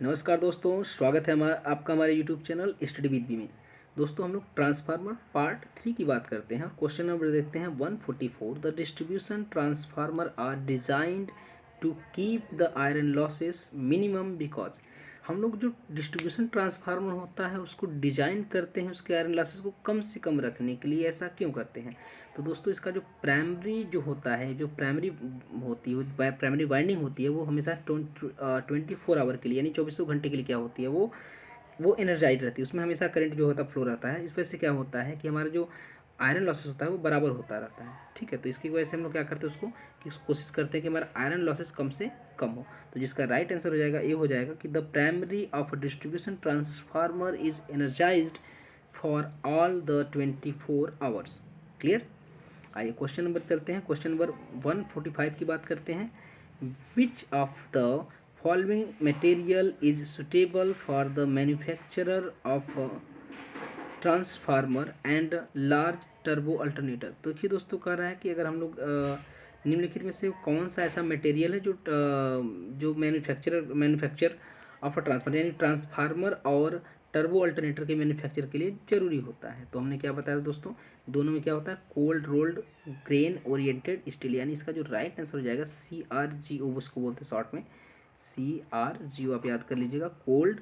नमस्कार दोस्तों, स्वागत है आपका हमारे YouTube channel study with B में। दोस्तों हम लोग ट्रांसफार्मर पार्ट 3 की बात करते हैं और क्वेश्चन नंबर देखते हैं 144। The distribution transformer are designed to keep the iron losses minimum because. हम लोग जो डिस्ट्रीब्यूशन ट्रांसफार्मर होता है उसको डिजाइन करते हैं उसके आयरन लॉसेस को कम से कम रखने के लिए। ऐसा क्यों करते हैं? तो दोस्तों इसका जो प्राइमरी जो होता है, जो प्राइमरी होती है, प्राइमरी वाइंडिंग होती है, वो हमेशा 24 आवर के लिए यानी 24 घंटे के लिए क्या होती है, वो एनर्जाइज रहती है। उसमें हमेशा करंट जो होता है फ्लो रहता है। इस वजह से क्या होता है कि हमारा जो आयरन लॉसेस होता है वो बराबर होता रहता है। ठीक है, तो इसकी वजह से हम लोग क्या करते हैं उसको कि कोशिश करते हैं कि हमारा आयरन लॉसेस कम से कम हो। तो जिसका राइट आंसर हो जाएगा, ये हो जाएगा कि the primary of distribution transformer is energised for all the 24 hours. Clear. आइए क्वेश्चन नंबर चलते हैं। क्वेश्चन नंबर 145 की बात करते हैं। Which of the following material is suitable for the manufacturer of transformer and large turbo alternator. तो देखिए दोस्तों, कह रहा है कि अगर हम लोग निम्नलिखित में से कौन सा ऐसा मटेरियल है जो मैन्युफैक्चर ऑफ ट्रांसफार्मर यानी ट्रांसफार्मर और टर्बो अल्टरनेटर के मैन्युफैक्चर के लिए ज़रूरी होता है। तो हमने क्या बताया दोस्तों, दोनों में क्या होता है, cold rolled grain oriented steel. यानी इसका जो राइट आंसर हो जाएगा CRGO, उसको बोलते हैं शॉर्ट में CRGO, आप याद कर लीजिएगा, cold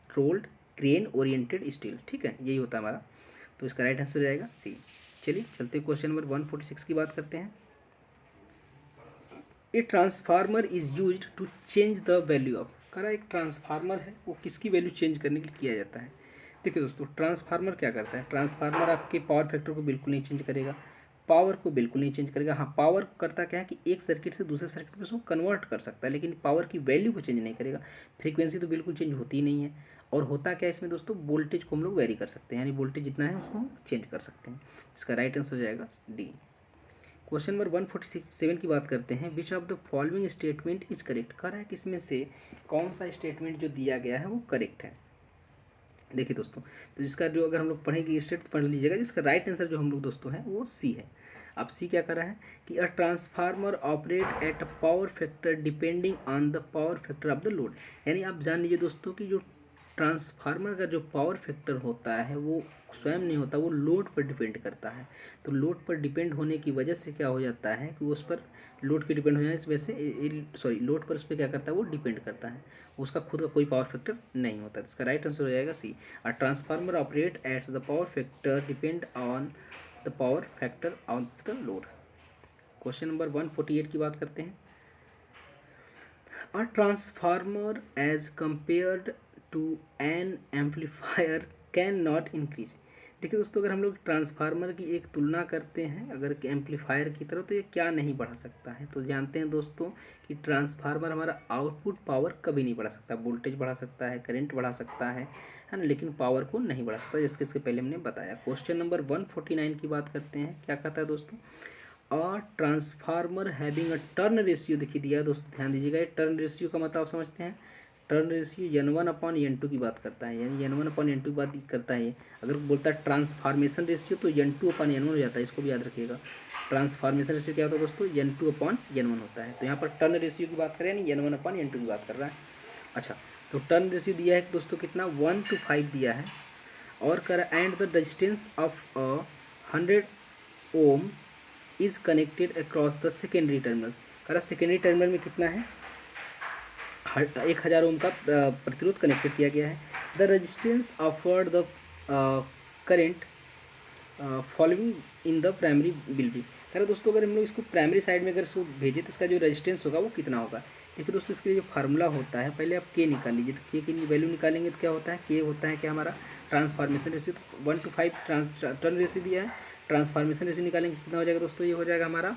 rolled grain oriented steel. ठीक है, यही होता है हमारा। तो इसका राइट आंसर हो जाएगा सी। चलिए चलते हैं क्वेश्चन नंबर 146 की बात करते हैं। A transformer is used to change the value of. कह रहा एक ट्रांसफार्मर है वो किसकी वैल्यू चेंज करने के लिए किया जाता है। देखिए दोस्तों, ट्रांसफार्मर क्या करता है, ट्रांसफार्मर आपके पावर फैक्टर को बिल्कुल नहीं चेंज करेगा, पावर को बिल्कुल नहीं चेंज करेगा। हाँ, पावर करता क्या है कि एक सर्किट से दूसरे सर्किट में उसको कन्वर्ट कर सकता है, लेकिन पावर की वैल्यू को चेंज नहीं करेगा। फ्रीक्वेंसी तो बिल्कुल चेंज होती ही नहीं है। और होता क्या है इसमें दोस्तों, वोल्टेज को हम लोग वेरी कर सकते हैं, यानी वोल्टेज जितना है उसको हम चेंज कर सकते हैं। इसका राइट आंसर हो जाएगा डी। क्वेश्चन नंबर 147 की बात करते हैं। Which of the following statement is correct. कह रहा है कि इसमें से कौन सा स्टेटमेंट जो दिया गया है वो करेक्ट है। देखिए दोस्तों, तो जिसका जो अगर हम लोग पढ़ेंगे स्टेट पढ़ लीजिएगा, जिसका राइट आंसर जो हम लोग दोस्तों है वो सी है। अब सी क्या कर रहा है कि a transformer operate at a power factor depending on the power factor of the load. यानी आप जान लीजिए दोस्तों कि जो ट्रांसफार्मर का जो पावर फैक्टर होता है वो स्वयं नहीं होता, वो लोड पर डिपेंड करता है। तो लोड पर डिपेंड होने की वजह से क्या हो जाता है कि उस पर लोड के डिपेंड हो जाने की वजह से लोड पर उस पर क्या करता है, वो डिपेंड करता है, उसका खुद का कोई पावर फैक्टर नहीं होता। तो इसका राइट आंसर हो जाएगा C. A transformer operate at the power factor depend on the power factor of the load. Question number 148 की बात करते हैं। A transformer as compared to an amplifier can not increase. देखिए दोस्तों, अगर हम लोग ट्रांसफार्मर की एक तुलना करते हैं अगर एम्पलीफायर की तरह, तो ये क्या नहीं बढ़ा सकता है। तो जानते हैं दोस्तों कि ट्रांसफार्मर हमारा आउटपुट पावर कभी नहीं बढ़ा सकता। वोल्टेज बढ़ा सकता है, करंट बढ़ा सकता है ना, लेकिन पावर को नहीं बढ़ा सकता, जिसके इसके पहले हमने बताया। क्वेश्चन नंबर 149 की बात करते हैं। क्या कहता है दोस्तों, और transformer having a turn ratio देखिए दिया है दोस्तों, ध्यान दीजिएगा। ये टर्न रेशियो का मतलब आप समझते हैं, टर्न रेशियो N1/N2 की बात करता है, यानी N1/N2 की बात करता है। अगर बोलता है ट्रांसफार्मेशन रेशियो तो N2/N1 हो जाता है, इसको भी याद रखिएगा। ट्रांसफार्मेशन रेशियो क्या होता है दोस्तों, N2/N1 होता है। तो यहाँ पर टर्न रेशियो की बात करें, यानी N1/N2 की बात कर रहा है। अच्छा, तो टर्न रेशियो दिया है दोस्तों कितना, 1:5 दिया है। और कर and the resistance of 100 ohms is connected across the secondary terminals. कह रहा सेकेंडरी टर्मिनल में कितना है, 1000 ओम का प्रतिरोध कनेक्टेड किया गया है। The resistance offered the current following in the primary will be. कह रहा दोस्तों, अगर हम लोग इसको प्राइमरी साइड में अगर इसको भेजें तो इसका जो रेजिस्टेंस होगा वो कितना होगा। देखिए दोस्तों, इसके लिए जो फार्मूला होता है, पहले आप के निकाल लीजिए। तो के की वैल्यू निकालेंगे तो क्या होता है, के होता है क्या हमारा ट्रांसफार्मेशन रेशियो। तो 1:5 टर्न रेशियो दिया है, ट्रांसफार्मेशन रेशियो निकालेंगे कितना हो जाएगा दोस्तों, ये हो जाएगा हमारा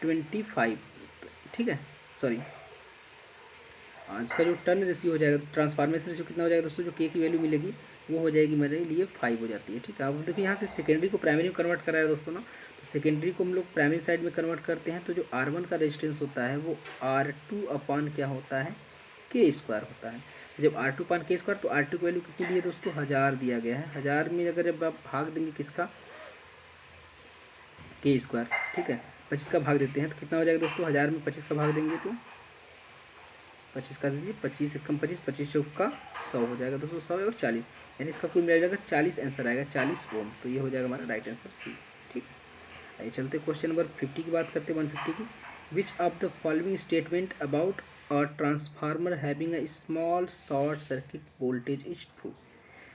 25। ठीक है, सॉरी, इसका जो टर्न रेशियो हो जाएगा, ट्रांसफार्मेशन रेशियो कितना हो जाएगा दोस्तों, जो के की वैल्यू मिलेगी वो हो जाएगी मेरे लिए 5 हो जाती है। ठीक है, अब देखिए यहाँ से सेकेंडरी को प्राइमरी में कन्वर्ट करा है दोस्तों ना, तो सेकेंडरी को हम लोग प्राइमरी साइड में कन्वर्ट करते हैं। तो जो R1 का रेजिस्टेंस होता है वो R2 क्या होता है, K² होता है। जब R2/K², तो R2 की वैल्यू कितनी दी है दोस्तों, 1000 दिया गया है। 1000 में अगर जब आप भाग देंगे किसका, K², ठीक है, 25 का भाग देते हैं तो कितना हो जाएगा दोस्तों, 1000 में 25 का भाग देंगे तो 25 का दीजिए, 25 एकम 25, 25 चौक का 100 हो जाएगा दोस्तों, 100 और 40, यानी इसका कुल मिला जाएगा 40 आंसर आएगा, 40 ओम। तो ये हो जाएगा हमारा राइट आंसर सी। ठीक, आइए चलते क्वेश्चन नंबर 50 की बात करते हैं, 150 की। विच of the following statement about a transformer having a small short circuit voltage is true.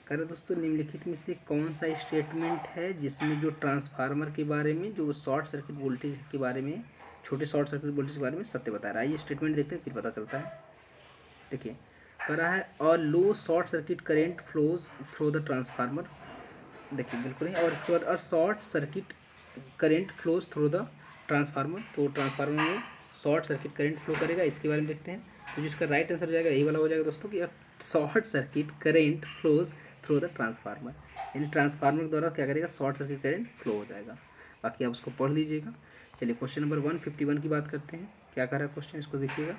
कह रहे दोस्तों निम्नलिखित में से कौन सा स्टेटमेंट है जिसमें जो ट्रांसफार्मर के बारे में, जो शॉर्ट सर्किट वोल्टेज के बारे में, छोटे शॉर्ट सर्किट वोल्टेज के बारे में सत्य बता रहा है। ये स्टेटमेंट देखते हैं फिर पता चलता है। देखिए कह रहा है और low short circuit current flows through the transformer. देखिए बिल्कुल नहीं, और इसके बाद और short circuit current flows through the transformer, तो ट्रांसफार्मर में शॉर्ट सर्किट करंट फ्लो करेगा, इसके बारे में देखते हैं। तो जिसका राइट आंसर हो जाएगा यही वाला हो जाएगा दोस्तों कि short circuit current flows through the transformer, यानी ट्रांसफार्मर द्वारा क्या करेगा, शॉर्ट सर्किट करंट फ्लो हो जाएगा। बाकी आप उसको पढ़ लीजिएगा। चलिए क्वेश्चन नंबर 151 की बात करते हैं। क्या कह रहा है क्वेश्चन, इसको देखिएगा।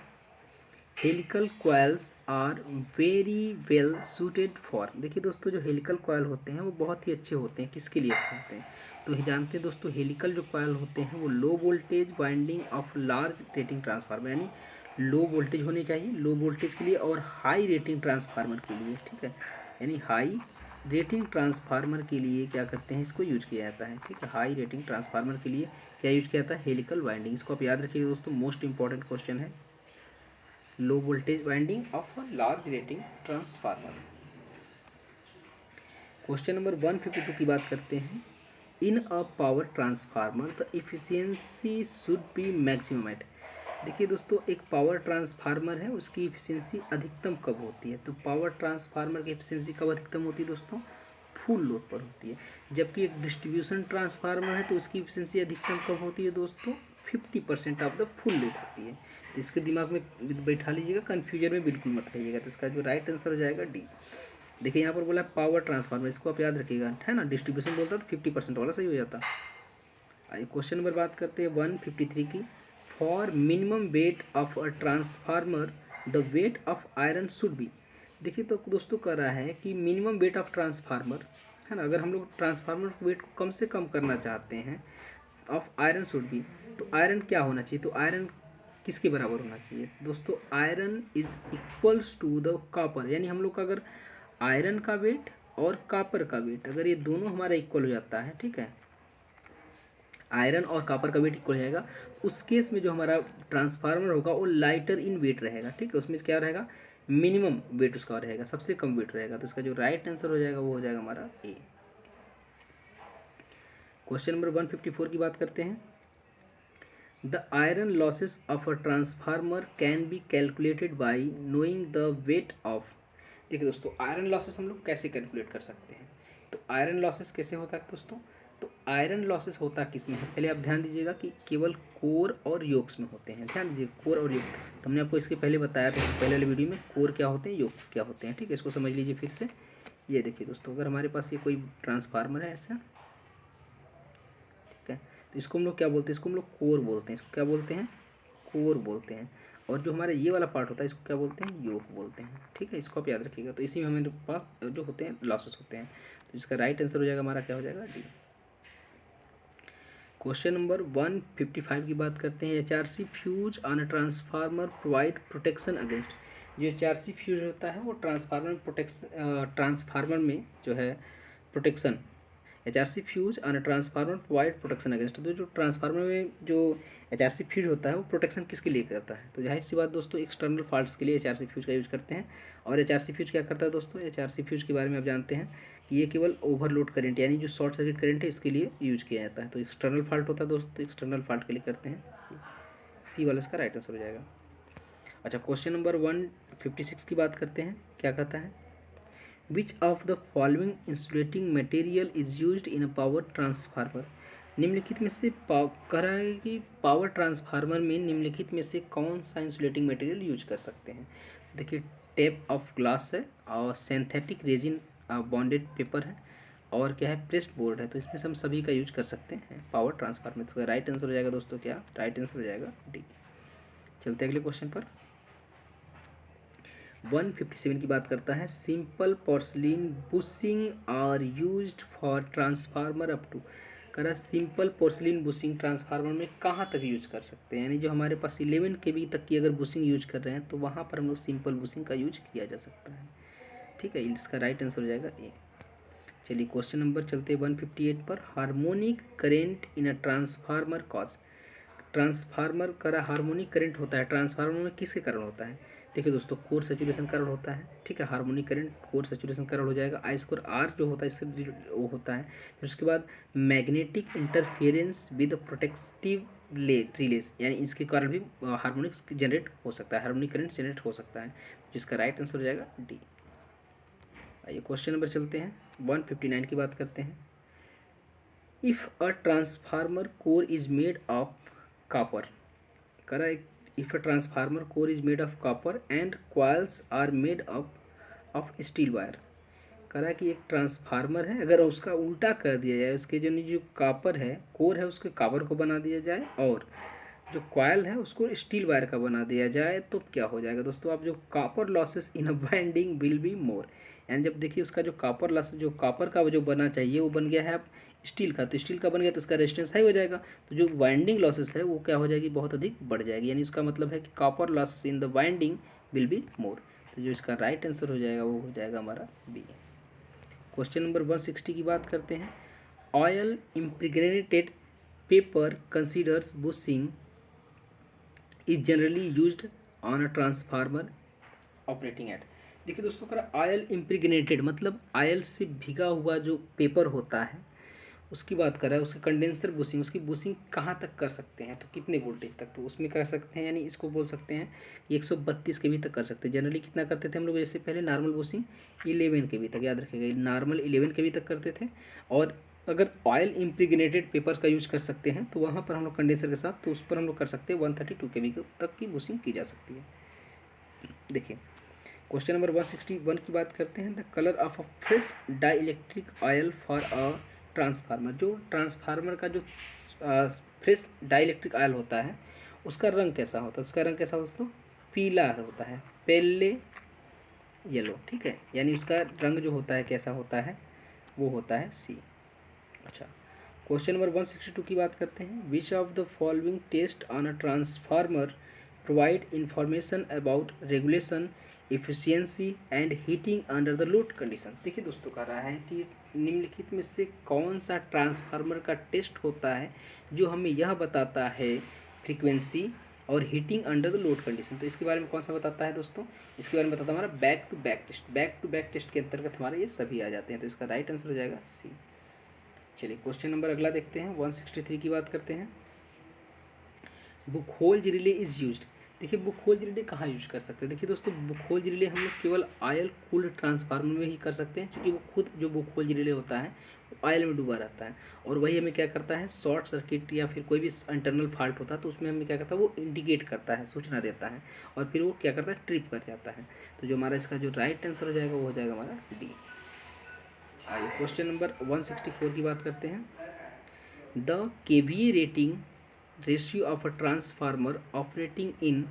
Helical coils are very well suited for. देखिए दोस्तों जो हेलिकल कॉइल होते हैं वो बहुत ही अच्छे होते हैं, किसके लिए होते हैं, तो ये जानते हैं दोस्तों हेलिकल जो कॉइल होते हैं वो लो voltage winding of large rating transformer, यानी लो वोल्टेज होनी चाहिए, लो वोल्टेज के लिए और हाई रेटिंग ट्रांसफार्मर के लिए। ठीक है, यानी हाई रेटिंग ट्रांसफार्मर के लिए क्या करते हैं, इसको यूज किया जाता है। ठीक है, हाई रेटिंग ट्रांसफार्मर के लिए क्या यूज किया जाता है, हेलिकल वाइंडिंग। इसको आप याद रखिएगा दोस्तों, मोस्ट इंपॉर्टेंट क्वेश्चन है। Low voltage winding of a large rating transformer. Question number 152 की बात करते हैं। In a power transformer the efficiency should be maximum at. देखिए दोस्तों एक पावर ट्रांसफार्मर है, उसकी इफिशियंसी अधिकतम कब होती है, तो पावर ट्रांसफार्मर की इफिशियंसी कब अधिकतम होती है दोस्तों, फुल लोड पर होती है। जबकि एक डिस्ट्रीब्यूशन ट्रांसफार्मर है तो उसकी इफिशियंसी अधिकतम कब होती है दोस्तों, 50% ऑफ द फुल लोड होती है। तो इसके दिमाग में बैठा लीजिएगा, कन्फ्यूजन में बिल्कुल मत रहिएगा। तो इसका जो राइट आंसर हो जाएगा डी। देखिए यहाँ पर बोला पावर ट्रांसफार्मर, इसको आप याद रखिएगा, है ना, डिस्ट्रीब्यूशन बोलता तो 50% वाला सही हो जाता। आइए क्वेश्चन नंबर बात करते हैं 153 की। For minimum weight of a transformer the weight of iron should be. देखिए तो दोस्तों कह रहा है कि मिनिमम वेट ऑफ ट्रांसफार्मर, है ना, अगर हम लोग ट्रांसफार्मर वेट को कम से कम करना चाहते हैं, ऑफ आयरन शुड बी, तो आयरन क्या होना चाहिए, तो आयरन किसके बराबर होना चाहिए दोस्तों, iron is equals to the copper. यानी हम लोग का अगर आयरन का वेट और कॉपर का वेट अगर ये दोनों हमारा इक्वल हो जाता है, ठीक है, आयरन और कॉपर का वेट इक्वल हो जाएगा, उस केस में जो हमारा ट्रांसफार्मर होगा वो लाइटर इन वेट रहेगा। ठीक है, उसमें क्या रहेगा, मिनिमम वेट उसका रहेगा, सबसे कम वेट रहेगा। तो इसका जो राइट आंसर हो जाएगा वो हो जाएगा हमारा ए। क्वेश्चन नंबर 154 की बात करते हैं। The iron losses of a transformer can be calculated by knowing the weight of. देखिए दोस्तों आयरन लॉसेस हम लोग कैसे कैलकुलेट कर सकते हैं, तो आयरन लॉसेस कैसे होता है दोस्तों, तो आयरन लॉसेस होता किस में है, पहले आप ध्यान दीजिएगा कि केवल कोर और योक्स में होते हैं। ध्यान दीजिए कोर और योक्स, तो हमने आपको इसके पहले बताया था, इसके पहले वाले वीडियो में कोर क्या होते हैं, योक्स क्या होते हैं। ठीक है, इसको समझ लीजिए फिर से। ये देखिए दोस्तों अगर हमारे पास ये कोई ट्रांसफार्मर है ऐसा, ठीक है, तो इसको हम लोग क्या बोलते हैं, इसको हम लोग कोर बोलते हैं, इसको क्या बोलते हैं, कोर बोलते हैं। और जो हमारा ये वाला पार्ट होता है इसको क्या बोलते हैं, योक बोलते हैं। ठीक है, इसको आप याद रखिएगा। तो इसी में हमारे पास जो होते हैं लॉसेस होते हैं। तो इसका राइट आंसर हो जाएगा हमारा क्या हो जाएगा, डी। क्वेश्चन नंबर 155 की बात करते हैं। HRC fuse on a transformer provide protection against. जो HRC फ्यूज होता है वो ट्रांसफार्मर में जो है protection, HRC fuse on a transformer provide protection against. तो जो ट्रांसफार्मर में जो HRC फ्यूज होता है वो प्रोटेक्शन किसके लिए करता है, तो जाहिर सी बात दोस्तों एक्सटर्नल फॉल्ट्स के लिए HRC फ्यूज का यूज करते हैं। और HRC फ्यूज क्या करता है दोस्तों, HRC फ्यूज के बारे में आप जानते हैं कि ये केवल ओवरलोड करंट यानी जो शॉर्ट सर्किट करंट है इसके लिए यूज किया जाता है। तो एक्सटर्नल फॉल्ट होता है दोस्तों, तो एक्सटर्नल फॉल्ट के लिए करते हैं, सी वाला इसका राइट आंसर हो जाएगा। अच्छा क्वेश्चन नंबर 156 की बात करते हैं। क्या कहता है, विच of the following insulating material is used in a power transformer. निम्नलिखित में से कह रहा है कि पावर ट्रांसफार्मर में निम्नलिखित में से कौन सा इंसुलेटिंग मटेरियल यूज कर सकते हैं। देखिए टेप ऑफ ग्लास है और सिंथेटिक रेजिन बॉन्डेड पेपर है और क्या है, प्रेस्ड बोर्ड है। तो इसमें से हम सभी का यूज कर सकते हैं पावर ट्रांसफार्मर। तो राइट आंसर हो जाएगा दोस्तों क्या, राइट आंसर हो जाएगा डी। चलते हैं अगले क्वेश्चन पर। 157 की बात करता है। Simple porcelain bushing are used for transformer up to. करा सिंपल पोर्सिलिन बुशिंग ट्रांसफार्मर में कहाँ तक यूज कर सकते हैं, यानी जो हमारे पास 11 kV तक की अगर बुशिंग यूज कर रहे हैं तो वहाँ पर हम लोग सिंपल बुशिंग का यूज किया जा सकता है। ठीक है, इसका राइट आंसर हो जाएगा ए। चलिए क्वेश्चन नंबर चलते हैं 158 पर। Harmonic current in a transformer cause. Transformer का हार्मोनिक करंट होता है ट्रांसफार्मर में किसके कारण होता है। देखिए दोस्तों, कोर सैचुरेशन करंट होता है। ठीक है, harmonic current core saturation current हो जाएगा। आई स्क्वायर आर जो होता है इससे वो होता है। फिर उसके बाद मैग्नेटिक इंटरफेरेंस विद प्रोटेक्टिव रिलेस, यानी इसके कारण भी हार्मोनिक्स जनरेट हो सकता है, हार्मोनिक करंट जनरेट हो सकता है, जिसका राइट आंसर हो जाएगा डी। आइए क्वेश्चन नंबर चलते हैं 159 की बात करते हैं। If a transformer core is made of copper, correct, if a transformer core is made of copper and coils are made of steel wire, करा कि एक ट्रांसफार्मर है, अगर उसका उल्टा कर दिया जाए, उसके जो कॉपर है कोर है उसके कॉपर को बना दिया जाए और जो कॉयल है उसको स्टील वायर का बना दिया जाए तो क्या हो जाएगा दोस्तों। आप जो copper losses in a binding will be more, यानी जब देखिए उसका जो कॉपर लॉस जो कॉपर का जो बना चाहिए वो बन गया है अब स्टील का, तो स्टील का बन गया तो उसका रेजिस्टेंस हाई हो जाएगा, तो जो बाइंडिंग लॉसेस है वो क्या हो जाएगी, बहुत अधिक बढ़ जाएगी, यानी उसका मतलब है कि copper losses in the binding will be more. तो जो इसका राइट आंसर हो जाएगा वो हो जाएगा हमारा बी। क्वेश्चन नंबर 160 की बात करते हैं। Oil impregnated paper considers bushing is generally used on a transformer operating eight. देखिए दोस्तों, अगर ऑयल इम्प्रेग्नेटेड मतलब ऑयल से भिगा हुआ जो पेपर होता है उसकी बात कर रहा है, उसकी कंडेंसर बुशिंग, उसकी बुशिंग कहाँ तक कर सकते हैं, तो कितने वोल्टेज तक, तो उसमें कर सकते हैं, यानी इसको बोल सकते हैं 132 kV तक कर सकते हैं। जनरली कितना करते थे हम लोग, जैसे पहले नॉर्मल बुशिंग 11 kV तक, याद रखिएगा नॉर्मल 11 kV तक करते थे। और अगर ऑयल इम्प्रेग्नेटेड पेपर्स का यूज कर सकते हैं तो वहाँ पर हम लोग कंडेंसर के साथ, तो उस पर हम लोग कर सकते हैं 132 kV तक की बुशिंग की जा सकती है। देखिए क्वेश्चन नंबर 161 की बात करते हैं। The colour of a fresh dielectric oil for a transformer, जो ट्रांसफार्मर का जो फ्रेश डाई इलेक्ट्रिक ऑयल होता है उसका रंग कैसा होता है, उसका रंग कैसा दोस्तों, पीला होता है, पेले येलो। ठीक है, यानी उसका रंग जो होता है कैसा होता है, वो होता है सी। अच्छा, क्वेश्चन नंबर 162 की बात करते हैं। Which of the following test on a transformer provide information about regulation efficiency and heating under the load condition. देखिए दोस्तों, कह रहा है कि निम्नलिखित में से कौन सा ट्रांसफार्मर का टेस्ट होता है जो हमें यह बताता है फ्रीक्वेंसी और heating under the load condition. तो इसके बारे में कौन सा बताता है दोस्तों, इसके बारे में बताता है हमारा back to back test. Back to back test के अंतर्गत हमारे ये सभी आ जाते हैं, तो इसका राइट आंसर हो जाएगा सी। चलिए क्वेश्चन नंबर अगला देखते हैं 163 की बात करते हैं। बुकहोल्ज रिले इज़ यूज्ड। देखिए बुकहोल्ज रिले कहाँ यूज कर सकते हैं। देखिए दोस्तों, बुकहोल्ज रिले हम लोग केवल ऑयल कूल्ड ट्रांसफार्मर में ही कर सकते हैं, क्योंकि वो खुद जो बुकहोल्ज रिले होता है वो ऑयल में डूबा रहता है और वही हमें क्या करता है, शॉर्ट सर्किट या फिर कोई भी इंटरनल फॉल्ट होता है तो उसमें हमें क्या करता है, वो इंडिकेट करता है, सूचना देता है और फिर वो क्या करता है, ट्रिप कर जाता है। तो जो हमारा इसका जो राइट आंसर हो जाएगा वो हो जाएगा हमारा डी। आइए क्वेश्चन नंबर 164 की बात करते हैं। The kVA rating ratio of a transformer operating in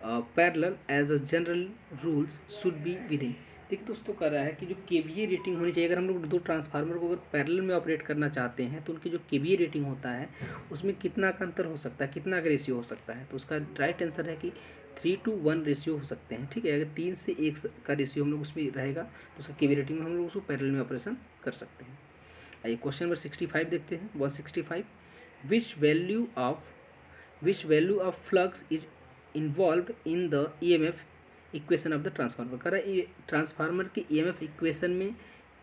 parallel as a general rules should be within. देखिए दोस्तों, कह रहा है कि जो केवीए रेटिंग होनी चाहिए, अगर हम लोग दो ट्रांसफार्मर को अगर पैरेलल में ऑपरेट करना चाहते हैं तो उनकी जो केवीए रेटिंग होता है उसमें कितना का अंतर हो सकता है, कितना का रेशियो हो सकता है। तो उसका राइट आंसर है कि 3:1 रेशियो हो सकते हैं। ठीक है, अगर 3 से 1 का रेशियो हम लोग उसमें रहेगा तो उसका केवीए रेटिंग में हम लोग उसको पैरेलल में ऑपरेशन कर सकते हैं। आइए क्वेश्चन नंबर 65 देखते हैं 165। Which value of flux is involve in the EMF equation of the transformer. कह रहा है ट्रांसफार्मर के ईएमएफ इक्वेशन में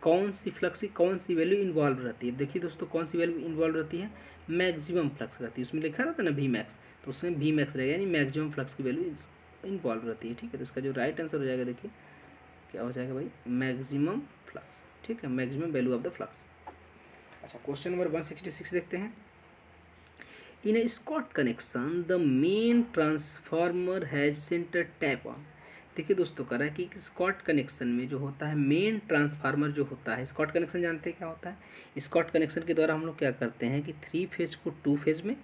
कौन सी फ्लक्स की कौन सी वैल्यू इन्वॉल्व रहती है। देखिए दोस्तों, कौन सी वैल्यू इन्वॉल्व रहती है, मैक्सिमम फ्लक्स रहती है, उसमें लिखा रहता है ना वी मैक्स, तो उसमें वी मैक्स रहेगा, यानी मैक्सिमम फ्लक्स की वैल्यू इन्वॉल्व रहती है। ठीक है, तो इसका जो राइट आंसर हो जाएगा, देखिए क्या हो जाएगा भाई, मैक्सिमम फ्लक्स। ठीक है, maximum value of the flux. अच्छा, क्वेश्चन नंबर 166 देखते हैं। In a Scott connection the main transformer has centre tap on. देखिए दोस्तों, कह रहा है कि स्कॉट कनेक्शन में जो होता है मेन ट्रांसफार्मर जो होता है, स्कॉट कनेक्शन जानते हैं क्या होता है। स्कॉट कनेक्शन के द्वारा हम लोग क्या करते हैं कि 3 फेज को 2 फेज में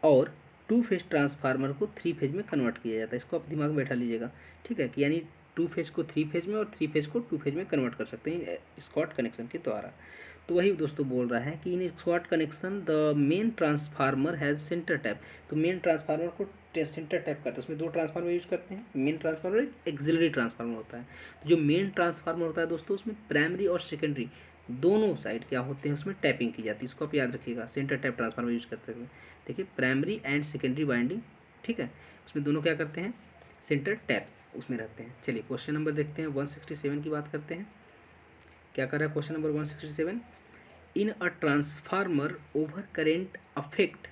और 2 फेज ट्रांसफार्मर को 3 फेज में कन्वर्ट किया जाता है। इसको आप दिमाग में बैठा लीजिएगा। ठीक है, कि यानी 2 फेज को 3 फेज में और 3 फेज को 2 फेज में कन्वर्ट कर सकते हैं स्कॉट कनेक्शन के द्वारा। तो वही दोस्तों बोल रहा है कि in short connection the main transformer has centre tap. तो मेन ट्रांसफार्मर को सेंटर टैप करते हैं, उसमें दो ट्रांसफार्मर यूज करते हैं, मेन ट्रांसफार्मर एक एक्सिलरी ट्रांसफार्मर होता है। तो जो मेन ट्रांसफार्मर होता है दोस्तों उसमें प्राइमरी और सेकेंडरी दोनों साइड क्या होते हैं, उसमें टैपिंग की जाती है, इसको आप याद रखिएगा, सेंटर टैप ट्रांसफार्मर यूज करते हुए। देखिए प्राइमरी एंड सेकेंडरी वाइंडिंग, ठीक है, उसमें दोनों क्या करते हैं, सेंटर टैप उसमें रहते हैं। चलिए क्वेश्चन नंबर देखते हैं, 167 की बात करते हैं। क्या कर रहा है question number 167, in a transformer over current affect.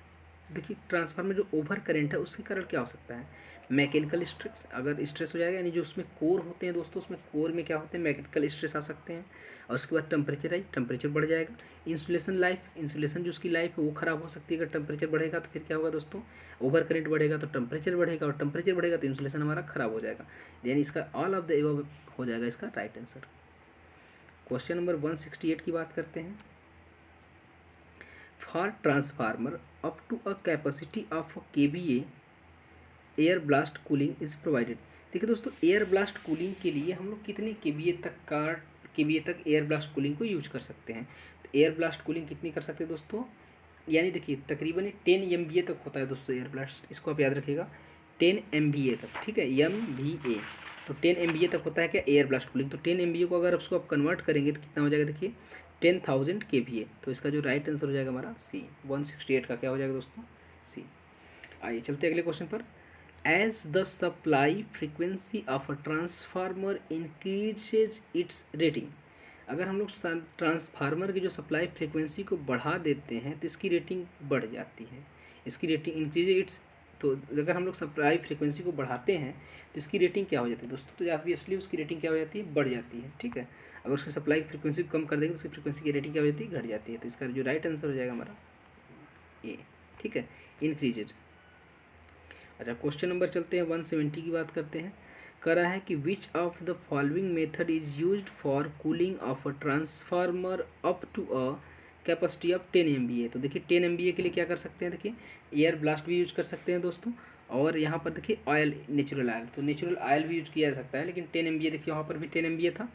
देखिए ट्रांसफार्मर जो ओवर करेंट है उसके कारण क्या हो सकता है, मैकेनिकल स्ट्रेस, अगर स्ट्रेस हो जाएगा, यानी जो उसमें कोर होते हैं दोस्तों, उसमें कोर में क्या होते हैं, मैकेनिकल स्ट्रेस आ सकते हैं। और उसके बाद टेम्परेचर आई, टेम्परेचर बढ़ जाएगा। इंसुलेशन लाइफ, इंसुलेशन जो उसकी लाइफ है वो ख़राब हो सकती है। अगर टेम्परेचर बढ़ेगा तो फिर क्या होगा दोस्तों, ओवर करंट बढ़ेगा तो टेम्परेचर बढ़ेगा, और टेम्परेचर बढ़ेगा तो इंसुलेशन हमारा ख़राब हो जाएगा। यानी इसका ऑल ऑफ द एबव हो जाएगा इसका राइट आंसर। क्वेश्चन नंबर 168 की बात करते हैं, for transformer up to a capacity of kVA air blast cooling is provided. देखिए दोस्तों एयर ब्लास्ट कूलिंग के लिए हम लोग कितने kVA तक एयर ब्लास्ट कूलिंग को यूज कर सकते हैं। तो एयर ब्लास्ट कूलिंग कितनी कर सकते हैं दोस्तों, यानी देखिए तकरीबन 10 MVA तक होता है दोस्तों एयर ब्लास्ट, इसको आप याद रखिएगा 10 MVA तक, ठीक है, MVA। तो 10 MVA तक होता है क्या एयर ब्लास्ट कूलिंग। तो 10 MVA को अगर उसको आप कन्वर्ट करेंगे तो कितना हो जाएगा, देखिए 10,000 kVA। तो इसका जो राइट आंसर हो जाएगा हमारा सी, 168 का क्या हो जाएगा दोस्तों, सी। आइए चलते अगले क्वेश्चन पर। As the supply frequency of a transformer increases its rating. अगर हम लोग ट्रांसफार्मर की जो सप्लाई फ्रीक्वेंसी को बढ़ा देते हैं तो इसकी रेटिंग बढ़ जाती है, इसकी रेटिंग इंक्रीज इट्स। तो अगर हम लोग सप्लाई फ्रीक्वेंसी को बढ़ाते हैं तो इसकी रेटिंग क्या हो जाती है दोस्तों, तो ऑब्वियसली उसकी रेटिंग क्या हो जाती है, बढ़ जाती है, ठीक है। अगर उसकी सप्लाई फ्रीक्वेंसी को कम कर देंगे तो उसकी फ्रीक्वेंसी की रेटिंग क्या हो जाती है, घट जाती है। तो इसका जो राइट आंसर हो जाएगा हमारा ए, ठीक है, इंक्रीजेज। अच्छा क्वेश्चन नंबर चलते हैं 170 की बात करते हैं। कह रहा है कि which of the following method is used for cooling of a transformer up to a capacity of 10 MVA। तो देखिए 10 MVA के लिए क्या कर सकते हैं, देखिए एयर ब्लास्ट भी यूज कर सकते हैं दोस्तों, और यहाँ पर देखिए ऑयल, नेचुरल ऑयल, तो नेचुरल ऑयल भी यूज किया जा सकता है। लेकिन 10 MVA देखिए यहाँ पर भी 10 MVA था,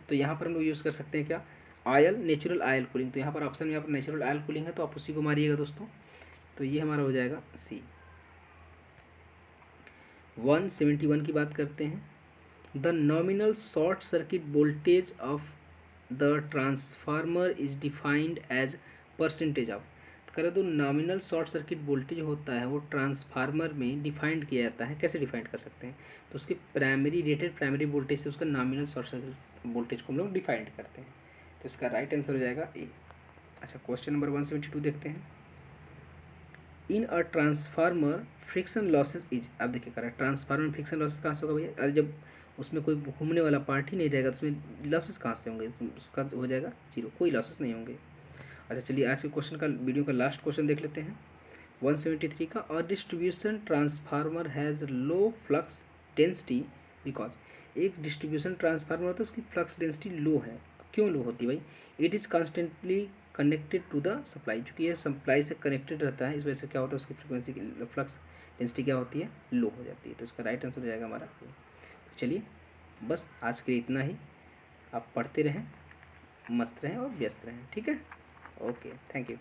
तो यहाँ पर हम लोग यूज़ कर सकते हैं क्या, ऑयल, नेचुरल ऑयल कूलिंग। तो यहाँ पर ऑप्शन में यहाँ पर नेचुरल ऑयल कूलिंग है, तो आप उसी को मारिएगा दोस्तों। तो ये हमारा हो जाएगा सी। 171 की बात करते हैं, the nominal short circuit voltage of the transformer is defined as percentage of. करें तो नॉमिनल शॉर्ट सर्किट वोल्टेज होता है वो ट्रांसफार्मर में डिफाइंड किया जाता है, कैसे डिफाइंड कर सकते हैं, तो उसके प्राइमरी रेटेड प्राइमरी वोल्टेज से उसका नॉमिनल शॉर्ट सर्किट वोल्टेज को हम लोग डिफाइंड करते हैं। तो इसका राइट आंसर हो जाएगा ए। अच्छा क्वेश्चन नंबर 172 देखते हैं, in a transformer friction losses is. अब देखिए करें ट्रांसफार्मर फ्रिक्शन लॉसेज कहाँ से होगा भैया, अरे जब उसमें कोई घूमने वाला पार्ट ही नहीं रहेगा तो उसमें लॉसेस कहाँ से होंगे, उसका हो जाएगा जीरो, कोई लॉसेस नहीं होंगे। अच्छा चलिए आज के क्वेश्चन का वीडियो का लास्ट क्वेश्चन देख लेते हैं 173 का। और distribution transformer has low flux density because. एक डिस्ट्रीब्यूशन ट्रांसफार्मर होता है उसकी फ्लक्स डेंसिटी लो है, क्यों लो होती है भाई, it is constantly connected to the supply, चूँकि ये सप्लाई से कनेक्टेड रहता है, इस वजह से क्या होता है उसकी फ्रिक्वेंसी की फ्लक्स डेंसिटी क्या होती है, लो हो जाती है। तो इसका राइट आंसर हो जाएगा हमारा। तो चलिए बस आज के लिए इतना ही, आप पढ़ते रहें, मस्त रहें और व्यस्त रहें, ठीक है, ओके थैंक यू।